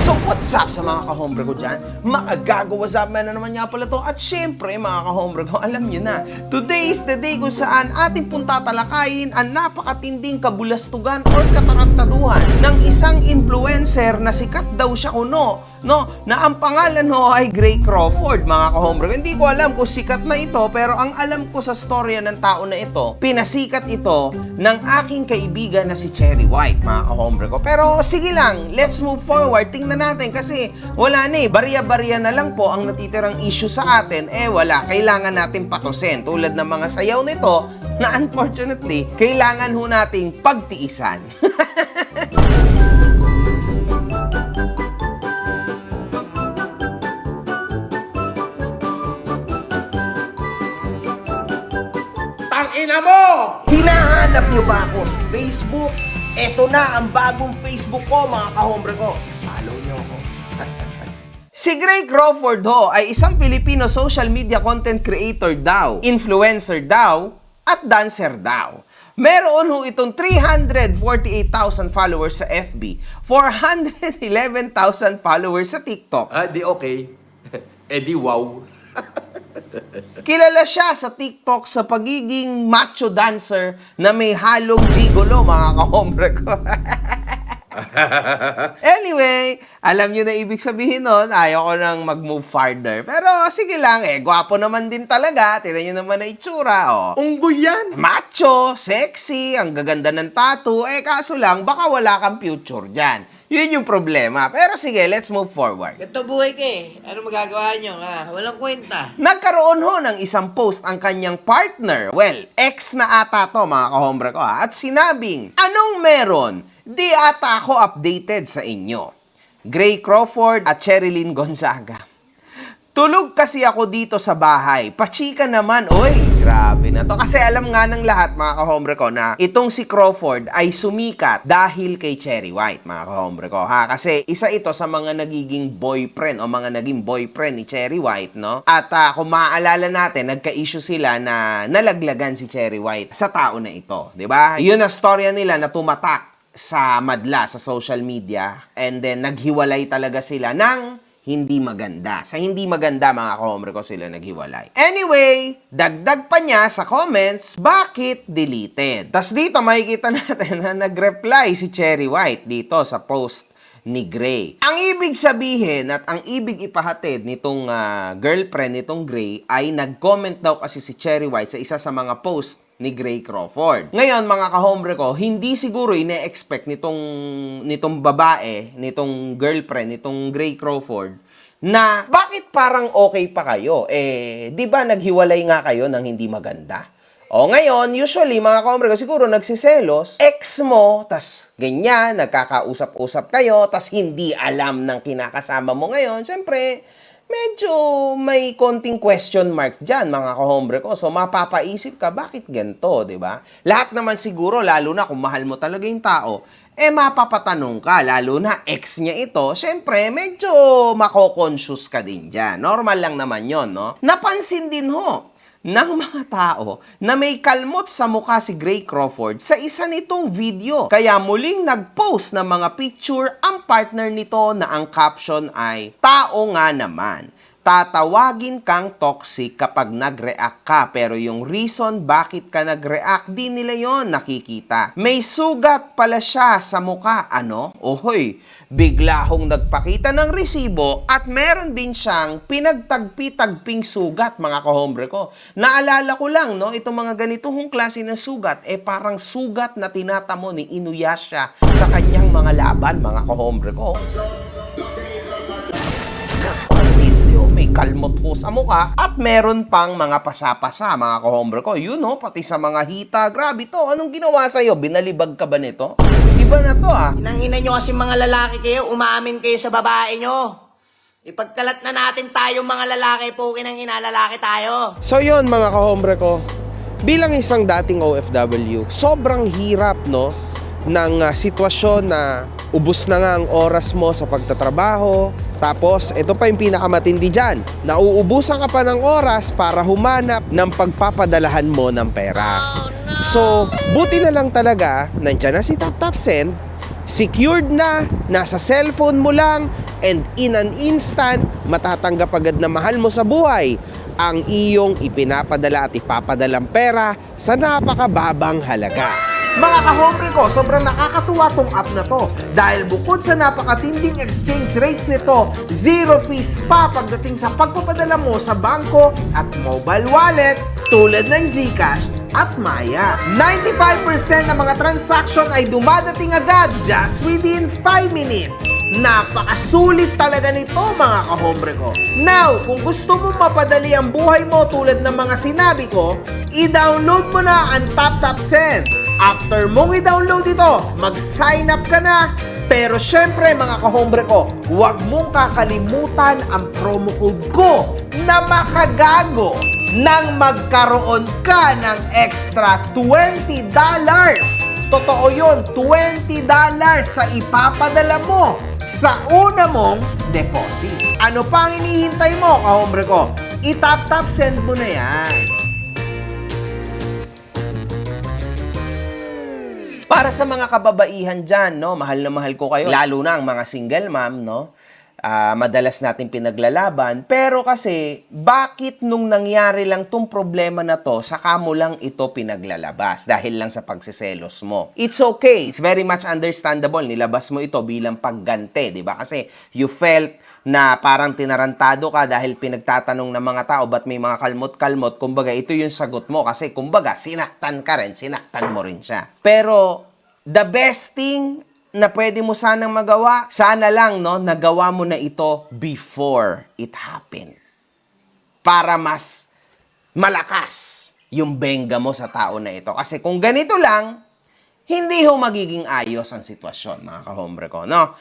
So what's up sa mga kahombre ko dyan? Makagago, what's up man na naman nga pala to. At syempre mga kahombre ko, alam nyo na, today is the day kung saan ating pong tatalakayin ang napakatinding kabulastugan or katarantaduhan ng isang influencer na sikat daw siya kuno, na ang pangalan ay Gray Crawford, mga kahombre ko. Hindi ko alam kung sikat na ito, pero ang alam ko sa storya ng tao na ito, pinasikat ito ng aking kaibigan na si Cherry White, mga kahombre ko. Pero sige lang, let's move forward. Tingnan natin kasi wala na barya-barya na lang po ang natitirang issue sa atin. Wala, kailangan natin patusin. Tulad ng mga sayaw nito na unfortunately, kailangan ho nating pagtiisan. Tangina mo! Hinahanap niyo ba ako sa Facebook? Eto na ang bagong Facebook ko, mga kahombre ko. Follow niyo ako. Si Gray Crawford ay isang Filipino social media content creator daw, influencer daw, at dancer daw. Meron itong 348,000 followers sa FB, 411,000 followers sa TikTok. Di okay. Di wow. Kilala siya sa TikTok sa pagiging macho dancer na may halong gigolo, mga kahombre ko. Anyway, alam nyo na ibig sabihin nun, ayaw ko nang mag-move farther. Pero sige lang, gwapo naman din talaga. Tignan nyo naman na itsura, Unggoy yan! Macho, sexy, ang gaganda ng tattoo. Kaso lang, baka wala kang future dyan. Yun yung problema. Pero sige, let's move forward. Ganito buhay ka Ano magagawa nyo? Walang kwenta. Nagkaroon ng isang post ang kanyang partner. Well, ex na ata to, mga kahombre ko. At sinabing, anong meron? Di ata ako updated sa inyo. Gray Crawford at Cherilyn Gonzaga. Tulog kasi ako dito sa bahay. Pachika naman, oy, grabe na to. Kasi alam nga ng lahat, mga kahombre ko, na itong si Crawford ay sumikat dahil kay Cherry White, mga kahombre ko. Kasi isa ito sa mga nagiging boyfriend o mga naging boyfriend ni Cherry White, no? At kung maaalala natin, nagka-issue sila na nalaglagan si Cherry White sa tao na ito, di ba? Yun ang storya nila na tumatak sa madla sa social media, and then naghiwalay talaga sila ng hindi maganda. Sa hindi maganda, mga kahombre ko, sila naghiwalay. Anyway, dagdag pa niya sa comments, bakit deleted? Tas dito makikita natin na nag-reply si Cherry White dito sa post ni Gray. Ang ibig sabihin at ang ibig ipahatid nitong girlfriend nitong Gray ay nag-comment daw kasi si Cherry White sa isa sa mga post ni Gray Crawford. Ngayon, mga kahombre ko, hindi siguro ine-expect nitong babae, nitong girlfriend, nitong Gray Crawford, na bakit parang okay pa kayo? Di ba naghiwalay nga kayo ng hindi maganda? Ngayon, usually, mga kahombre ko, siguro nagsiselos, ex mo, tas ganyan, nagkakausap-usap kayo, tas hindi alam ng kinakasama mo ngayon, syempre, medyo may konting question mark dyan, mga kahombre ko. So, mapapaisip ka, bakit ganito, di ba? Lahat naman siguro, lalo na kung mahal mo talaga yung tao, mapapatanong ka, lalo na ex niya ito, syempre, medyo mako-conscious ka din dyan. Normal lang naman yon, no? Napansin din ng mga tao na may kalmot sa mukha si Gray Crawford sa isa nitong video. Kaya muling nag-post ng mga picture ang partner nito na ang caption ay, tao nga naman, tatawagin kang toxic kapag nag-react ka. Pero yung reason bakit ka nag-react, di nila yon nakikita. May sugat pala siya sa mukha. Ano? Ohoy, bigla hong nagpakita ng resibo at meron din siyang pinagtagpi-tagping sugat, mga kahombre ko. Naalala ko lang, no, itong mga ganitong klase ng sugat, parang sugat na tinatamo ni Inuyasha sa kanyang mga laban, mga kahombre ko. May kalmot po sa mukha at meron pang mga pasapasa, mga kahombre ko. Yun, pati sa mga hita. Grabe to. Anong ginawa sa'yo? Binalibag ka ba nito? Iba na to, Inangina nyo kasi mga lalaki kayo, umaamin kayo sa babae nyo. Ipagkalat na natin tayo mga lalaki, pukin ang lalaki tayo. So yun, mga kahombre ko, bilang isang dating OFW, sobrang hirap, no, ng sitwasyon na ubos na nga ang oras mo sa pagtatrabaho. Tapos, ito pa yung pinakamatindi dyan. Nauubusan ka pa ng oras para humanap ng pagpapadalahan mo ng pera. So, buti na lang talaga, nandyan na si TapTapSend, secured na, nasa cellphone mo lang, and in an instant, matatanggap agad na mahal mo sa buhay ang iyong ipinapadala at ipapadalang pera sa napakababang halaga. Mga kahombre ko, sobrang nakakatuwa tong app na to dahil bukod sa napakatinding exchange rates nito, zero fees pa pagdating sa pagpapadala mo sa bangko at mobile wallets tulad ng GCash at Maya. 95% ng mga transaction ay dumadating agad just within 5 minutes. Napakasulit talaga nito mga kahombre ko. Now, kung gusto mo mapadali ang buhay mo tulad ng mga sinabi ko, i-download mo na ang TapTapSend. After mong i-download ito, mag-sign up ka na. Pero syempre mga kahombre ko, huwag mong kakalimutan ang promo code ko na makagago nang magkaroon ka ng extra $20. Totoo yun, $20 sa ipapadala mo sa una mong deposit. Ano pa ang inihintay mo, kahombre ko? I-tap-tap-send mo na yan. Para sa mga kababaihan dyan, no, mahal na mahal ko kayo. Lalo na ang mga single mom, no? Madalas natin pinaglalaban. Pero kasi, bakit nung nangyari lang tong problema na to, saka mo lang ito pinaglalabas? Dahil lang sa pagsiselos mo. It's okay. It's very much understandable. Nilabas mo ito bilang paggante, di ba? Kasi you felt na parang tinarantado ka dahil pinagtatanong ng mga tao ba't may mga kalmot-kalmot. Kumbaga, ito yung sagot mo kasi kumbaga, sinaktan ka rin, sinaktan mo rin siya. Pero, the best thing na pwede mo sanang magawa, sana lang, no, nagawa mo na ito before it happened. Para mas malakas yung benga mo sa tao na ito. Kasi kung ganito lang, hindi ho magiging ayos ang sitwasyon, mga kahombre ko, no?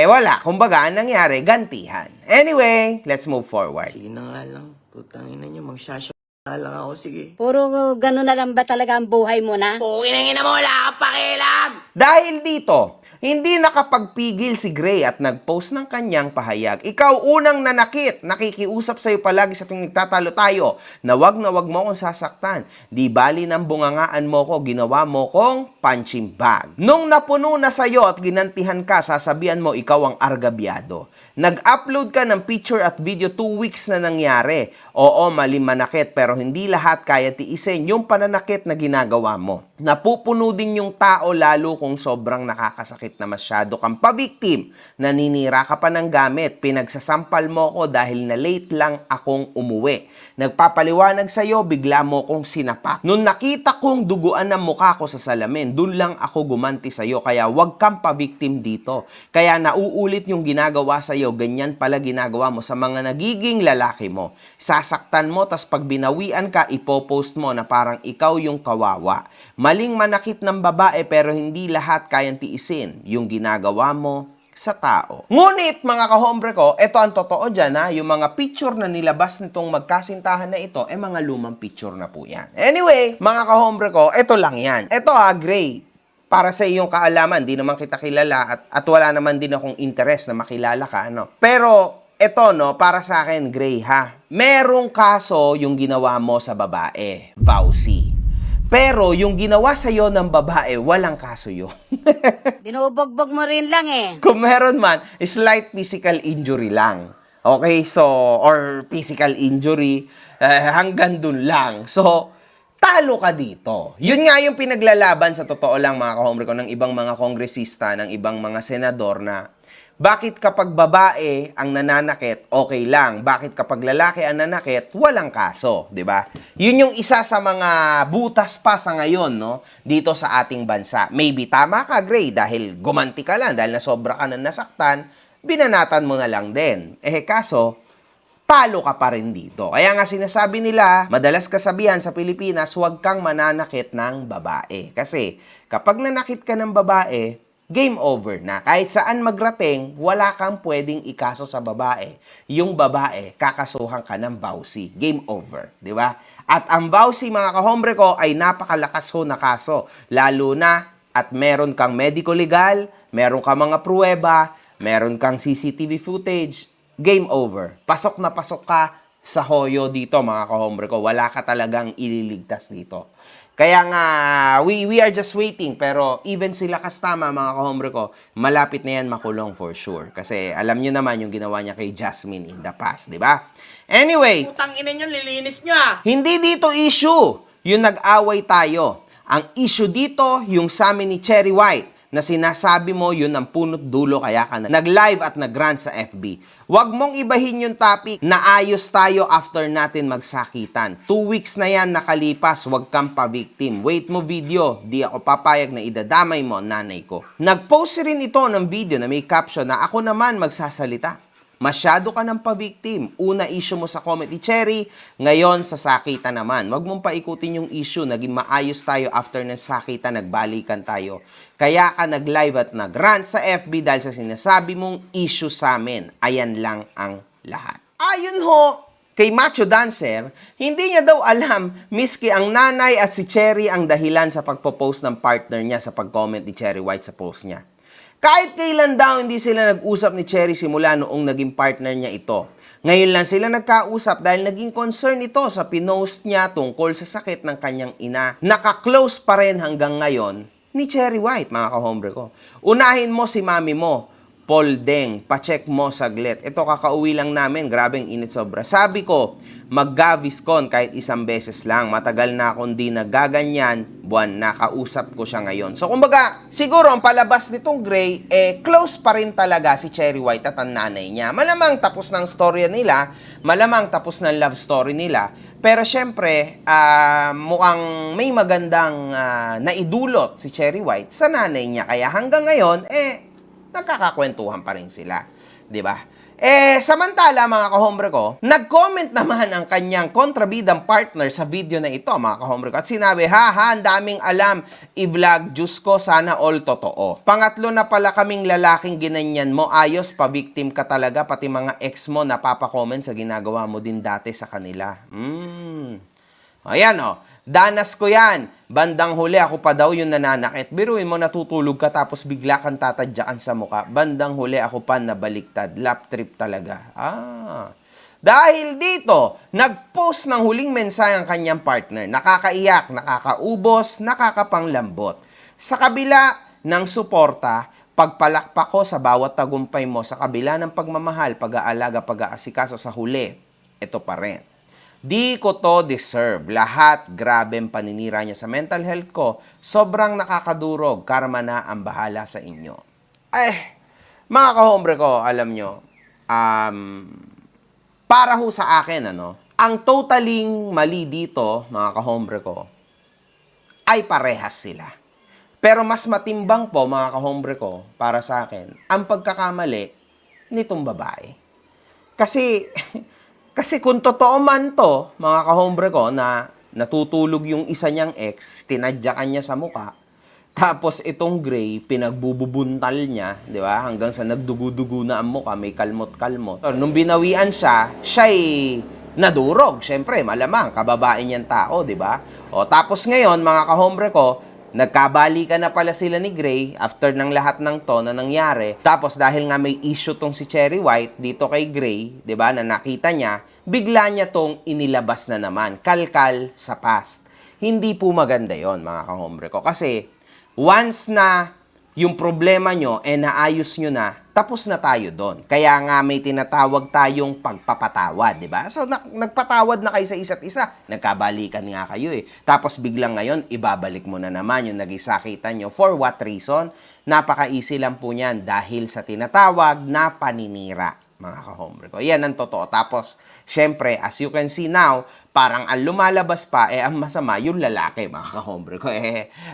Wala. Kumbaga, ang nangyari, gantihan. Anyway, let's move forward. Sige na nga lang. Putang ina nyo, magsasya lang ako, sige. Puro gano'n na lang ba talaga ang buhay mo na? Pukin ang ina mo, wala kang pakialam! Dahil dito, hindi nakapagpigil si Gray at nag-post ng kanyang pahayag. Ikaw unang nanakit, nakikiusap sa'yo palagi sa tuwing nagtatalo tayo na wag mo akong sasaktan. Di bali ng bungangaan mo ko, ginawa mo kong punching bag. Nung napuno na sa'yo at ginantihan ka, sasabihan mo ikaw ang argabyado. Nag-upload ka ng picture at video 2 weeks na nangyari. Oo, mali manakit pero hindi lahat kaya tiisin yung pananakit na ginagawa mo. Napupuno din yung tao lalo kung sobrang nakakasakit na masyado kang pabiktim. Naninira ka pa ng gamit, pinagsasampal mo ko dahil na late lang akong umuwi. Nagpapaliwanag sa'yo, bigla mo kong sinapak. Nung nakita kong duguan ng mukha ko sa salamin, dun lang ako gumanti sa'yo, kaya wag kang pabiktim dito. Kaya nauulit yung ginagawa sa'yo, ganyan pala ginagawa mo sa mga nagiging lalaki mo. Sasaktan mo, tas pag binawian ka, ipopost mo na parang ikaw yung kawawa. Maling manakit ng babae pero hindi lahat kayang tiisin yung ginagawa mo sa tao. Ngunit, mga kahombre ko, ito ang totoo dyan, ha? Yung mga picture na nilabas nitong magkasintahan na ito, mga lumang picture na po yan. Anyway, mga kahombre ko, ito lang yan. Ito Gray, para sa iyong kaalaman, di naman kita kilala at wala naman din akong interest na makilala ka, ano? Pero, ito, no, para sa akin, Gray, ha? Merong kaso yung ginawa mo sa babae, Vauci. Pero yung ginawa sa'yo ng babae, walang kaso yun. Binubugbog mo rin lang eh. Kung meron man, slight physical injury lang. Okay, so, or physical injury, hanggang dun lang. So, talo ka dito. Yun nga yung pinaglalaban sa totoo lang mga kahombre ko ng ibang mga kongresista, ng ibang mga senador na bakit kapag babae ang nananakit, okay lang. Bakit kapag lalaki ang nanakit, walang kaso, di ba? Yun yung isa sa mga butas pa sa ngayon, no? Dito sa ating bansa. Maybe tama ka, Gray, dahil gumanti ka lang, dahil nasobra ka na nasaktan, binanatan mo na lang din. Kaso, talo ka pa rin dito. Kaya nga sinasabi nila, madalas kasabihan sa Pilipinas, huwag kang mananakit ng babae. Kasi, kapag nanakit ka ng babae, game over na. Kahit saan magrating, wala kang pwedeng ikaso sa babae. Yung babae, kakasuhan ka ng Vauci. Game over. Di ba? At ang Vauci, mga kahombre ko, ay napakalakas ho na kaso. Lalo na at meron kang medico legal, meron kang mga pruweba, meron kang CCTV footage, game over. Pasok na pasok ka sa hoyo dito, mga kahombre ko. Wala ka talagang ililigtas dito. Kaya nga, we are just waiting. Pero even sila Kastama, mga kahombre ko, malapit na yan makulong for sure. Kasi alam nyo naman yung ginawa niya kay Jasmine in the past, di ba? Anyway, Putang ina nyo, lilinis nyo ah. hindi dito issue yung nag-away tayo. Ang issue dito, yung sa amin ni Cherry White, na sinasabi mo yun ang punot dulo kaya ka nag-live at nag-rant sa FB. Huwag mong ibahin yung topic na ayos tayo after natin magsakitan. 2 weeks na yan nakalipas, huwag kang pa-victim. Wait mo video, di ako papayag na idadamay mo nanay ko. Nag-post rin ito ng video na may caption na ako naman magsasalita. Masyado ka ng pa-victim. Una issue mo sa comment ni Cherry, ngayon sa sakitan naman. Huwag mong paikutin yung issue. Naging maayos tayo after ng sakitan, nagbalikan tayo. Kaya ka nag-live at nag-rant sa FB dahil sa sinasabi mong issue sa amin. Ayan lang ang lahat. Ayon ho kay Macho Dancer, hindi niya daw alam miski ang nanay at si Cherry ang dahilan sa pagpo-post ng partner niya sa pag-comment ni Cherry White sa post niya. Kahit kailan daw hindi sila nag-usap ni Cherry simula noong naging partner niya ito. Ngayon lang sila nagkausap dahil naging concern ito sa pinost niya tungkol sa sakit ng kanyang ina. Naka-close pa rin hanggang ngayon ni Cherry White, mga kahombre ko. Unahin mo si mami mo, Paul Deng, pacheck mo saglit. Ito kakauwi lang namin, grabeng init sobra. Sabi ko, mag-Gaviscon kahit isang beses lang. Matagal na akong di nagaganyan, buwan nakausap ko siya ngayon. So kumbaga, siguro ang palabas nitong Gray, close pa rin talaga si Cherry White at ang nanay niya. Malamang tapos ng storya nila, malamang tapos ng love story nila. Pero syempre, mukhang may magandang naidulot si Cherry White sa nanay niya. Kaya hanggang ngayon, nagkakakwentuhan pa rin sila. 'Di ba? Samantala mga kahombre ko, nag-comment naman ang kanyang kontrabidang partner sa video na ito, mga kahombre ko. At sinabi, ang daming alam, i-vlog, Diyos ko, sana all totoo. Pangatlo na pala kaming lalaking ginanyan mo, ayos, pa-victim ka talaga, pati mga ex mo napapa-comment sa ginagawa mo din dati sa kanila. Ayan danas ko yan. Bandang huli, ako pa daw yung nananakit. Biruin mo, natutulog ka tapos bigla kang tatadyakan sa muka. Bandang huli, ako pa nabaliktad. Lap trip talaga. Dahil dito, nag-post ng huling mensahe ang kanyang partner. Nakakaiyak, nakakaubos, nakakapanglambot. Sa kabila ng suporta, pagpalakpak ko sa bawat tagumpay mo, sa kabila ng pagmamahal, pag-aalaga, pag-aasikaso sa huli, ito pa rin. Di ko to deserve. Lahat grabeng paninira niya sa mental health ko. Sobrang nakakadurog. Karma na ang bahala sa inyo. Mga kahombre ko, alam nyo, para ho sa akin, ang totaling mali dito, mga kahombre ko, ay parehas sila. Pero mas matimbang po, mga kahombre ko, para sa akin, ang pagkakamali nitong babae. Kasi kung totoo man to, mga kahombre ko, na natutulog yung isa niyang ex, tinadyakan niya sa muka, tapos itong Gray, pinagbububuntal niya, di ba? Hanggang sa nagdugo-dugo na ang muka, may kalmot-kalmot. So, nung binawian siya'y nadurog. Siyempre, malamang, kababae niyang tao, di ba? Tapos ngayon, mga kahombre ko, nagkabalikan na pala sila ni Gray after ng lahat ng to na nangyari. Tapos dahil nga may issue tong si Cherry White dito kay Gray, 'di ba, na nakita niya, bigla niya tong inilabas na naman, kalkal sa past. Hindi po maganda 'yon, mga kahombre ko, kasi once na yung problema nyo, naayos nyo na, tapos na tayo doon. Kaya nga may tinatawag tayong pagpapatawad, di ba? So, nagpatawad na kayo sa isa't isa. Nagkabalikan nga kayo Tapos biglang ngayon, ibabalik mo na naman yung nagisakitan nyo. For what reason? Napaka-easy lang po niyan dahil sa tinatawag na paninira, mga kahombre ko. Yan ang totoo. Tapos, syempre, as you can see now, parang ang lumalabas pa, ang masama yung lalaki, mga kahombre ko.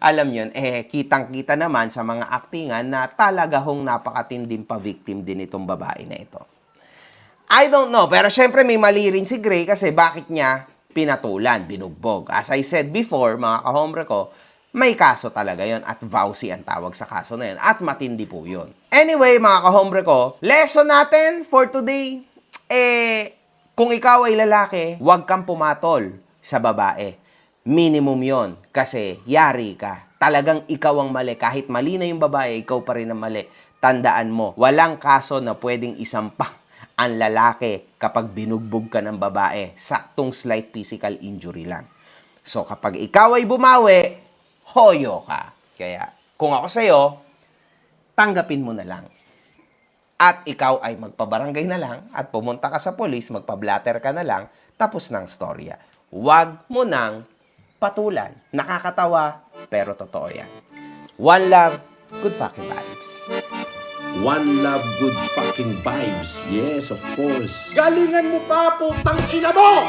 Alam yun, kitang-kita naman sa mga aktingan na talaga hong napakatinding pa-victim din itong babae na ito. I don't know, pero syempre may mali rin si Gray kasi bakit niya pinatulan, binugbog. As I said before, mga kahombre ko, may kaso talaga yon at vowsy ang tawag sa kaso na yun at matindi po yun. Anyway, mga kahombre ko, lesson natin for today, kung ikaw ay lalaki, huwag kang pumatol sa babae. Minimum yon kasi yari ka. Talagang ikaw ang mali. Kahit mali na yung babae, ikaw pa rin ang mali. Tandaan mo, walang kaso na pwedeng isampang ang lalaki kapag binugbog ka ng babae. Saktong slight physical injury lang. So kapag ikaw ay bumawi, hoyo ka. Kaya kung ako sa'yo, tanggapin mo na lang. At ikaw ay magpabarangay na lang at pumunta ka sa polis, magpa-blatter ka na lang, tapos ng storya. Huwag mo nang patulan. Nakakatawa, pero totoo yan. One love, good fucking vibes. One love, good fucking vibes. Yes, of course. Galingan mo pa, putang ina mo!